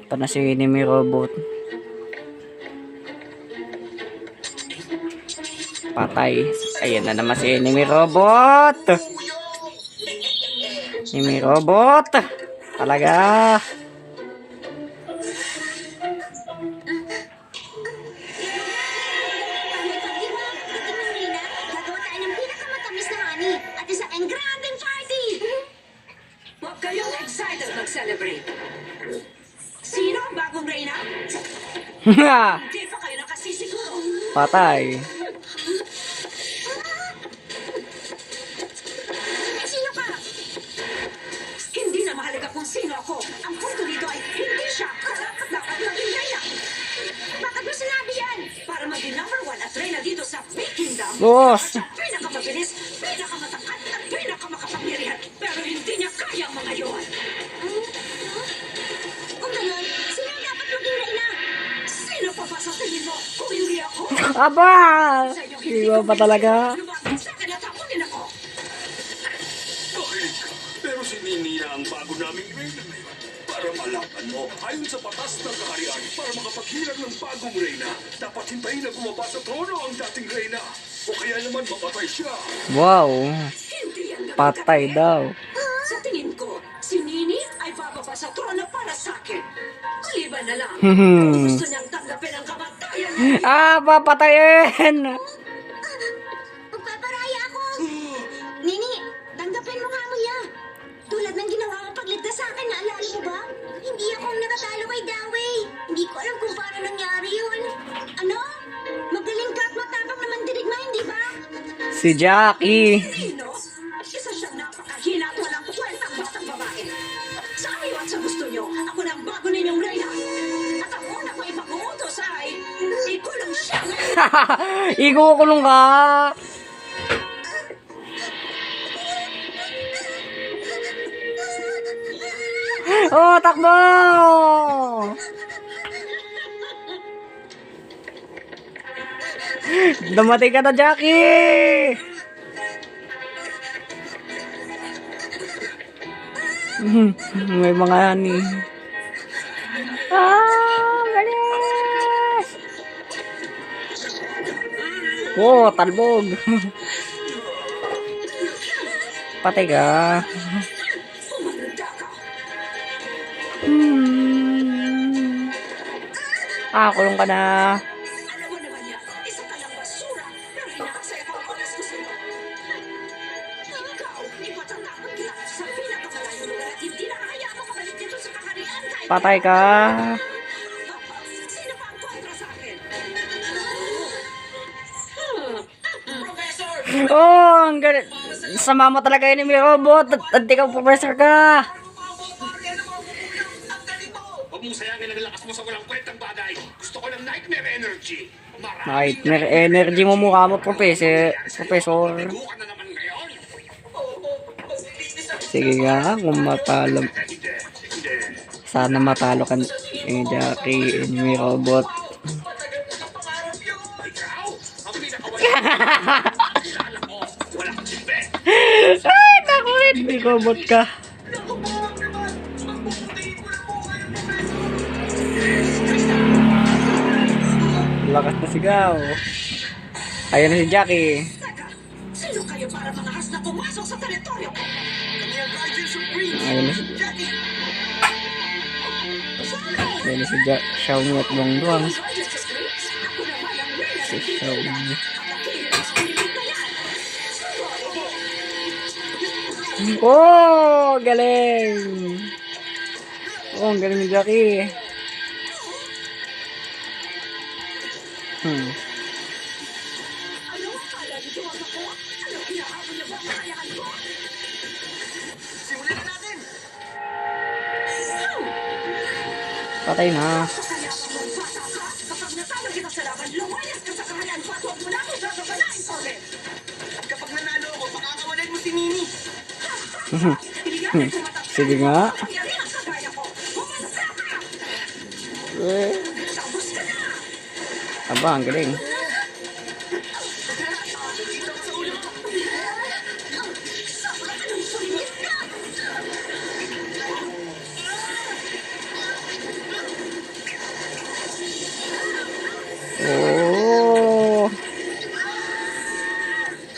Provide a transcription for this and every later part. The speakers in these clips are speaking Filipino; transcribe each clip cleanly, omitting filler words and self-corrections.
Ito na si enemy robot. Patay. Ayan na naman si enemy robot. Enemy robot. Talaga. Gagawa tayo ng pinakamatamis na honey at isang engranding party! Huwag kayong excited mag-celebrate. Sino ang bagong reyna? Hindi pa kayo nakasisiguro. Patay. Sino ka? Hindi na mahalaga kung sino ako. Ang punto dito ay hindi siya karapat-dapat maging reyna. Bakit mo sinabi yan? Para maging number 1 at reyna dito sa Big Kingdom. Boss. Siya pinakamabilis, pinakamatangkad at pinakamakapangyarihan. Pero hindi niya kaya ang mga yun. Kung gano'n, sino ang dapat maging reyna? Sino pa ba sa tingin mo kung hindi ako? Aba! Sa inyong Iwa pa talaga. lumapit sa akin at hakunin ako. Makinig ka. Pero si Nini ang bago naming reyna ngayon. Para malaman mo, ayon sa batas ng kaharian, para makapaghilang ng bagong reyna, dapat hintayin na bumaba sa trono ang dating reyna. O kaya naman mamatay siya. Wow. Hindi yan ganun Patay kadali. daw. Sa tingin ko, si Nini ay bababa sa trono para sa akin. Maliban na lang, Hmm. kung gusto niyang tanggapin ang kamatayan niya. Ah, papatayin. Magpaparaya ako! Nini, tanggapin mo nga mo yan. Tulad ng ginawa mo pagligtas sa akin, naalala mo ba? Hindi ako ang nakatalo kay Dawei. Hindi ko alam kung paano nangyari yun. Ano? Magaling ka at matapang naman dirigma, hindi ba? Si Jackie. Nino, isa siyang napakahina at walang kwentang batang babae. Sa kayo at sa gusto niyo, ako na ang bago ninyong reyna. At ang una ko ipag-uutos ay, ikulong siya ngayon. Ikukulong ka. Oh, takbo! Dumating ka na, Jackie! May mga ani. Ah, galis! Oh, talbog. Patay ka. Pumunta ka. Ah, kulong ka na. Alam mo naman yan, isa ka lang basura, pero hinakasaya ko ang oras ko sa'yo. Ikaw, ipatatakot kita sa pinakamalayo lugar at hindi na kaya mo kabalik dito sa kaharian kahit Patay ka. sino pa ang kontra sa akin? Oh, ang galit. Sama mo talaga yun, may robot. At di ka professor ka. Huwag mong sayangin ang lakas mo sa walang kwentang bagay. Gusto ko ng nightmare energy. Nightmare energy mo mukha mo, professor. Professor. Buka na naman ngayon. Sige nga, kung matalo. Hindi. Sana matalo ka ni Jackie, enemy robot. Ikaw, ang pinakawalang kilala ko. Wala kang silbi. Ay, naku, enemy robot ka. Lakas na sigaw. Ayan na si Jackie. Teka, sino kayo para mangahas na pumasok sa teritoryo ko? Kami ang Guardians of Green. Ayan na si Jackie! Ayan na si Xiaomi at Bongduang. Ako naman ang reyna Si ng Big Xiaomi. Kingdom. At ang kilig ng spirit na yan. Oh, galing. Oh, ang galing ni Jackie. Ano ang kala nito ang ako? Ano hinahabol niyo ba ang kakayahan ko? Simulan na natin! Patay na. Kakayahan mong bata ka? Kapag natalo kita sa laban, lumayas ka sa kahanan ko at huwag mo na akong gagawalain ulit. At kapag nanalo ako, pakakawalan mo si Nini. Hindi natin tumatakbo. Sige nga. Nangyari ang kagaya ko. Bumasa ka! Eh, Sabos ka na! aba, ang galing.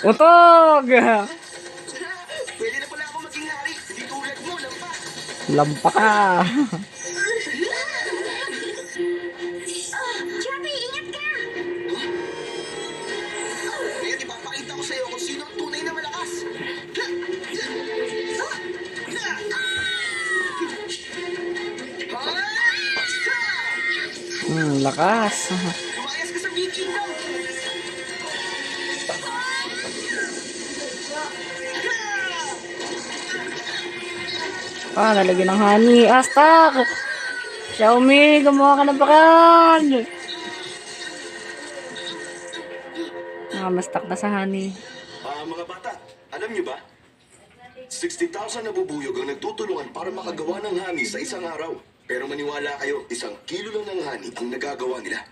Utog! Pwede na pala ako maging hari. Hindi tulad mo, lampas. Lampa ka. Chubby, ingat ka! Ngayon, ipapakita ko sa'yo kung sino ang tunay na malakas. Lakas. Lumayas ka sa Bee Kingdom. Nalagyan ng honey. Astak! Xiaomi, gumawa ka ng bakan! Nakamastak na sa honey. Mga bata, alam niyo ba? 60,000 na bubuyog ang nagtutulungan para makagawa ng honey sa isang araw. Pero maniwala kayo, 1 kilo lang ng honey ang nagagawa nila.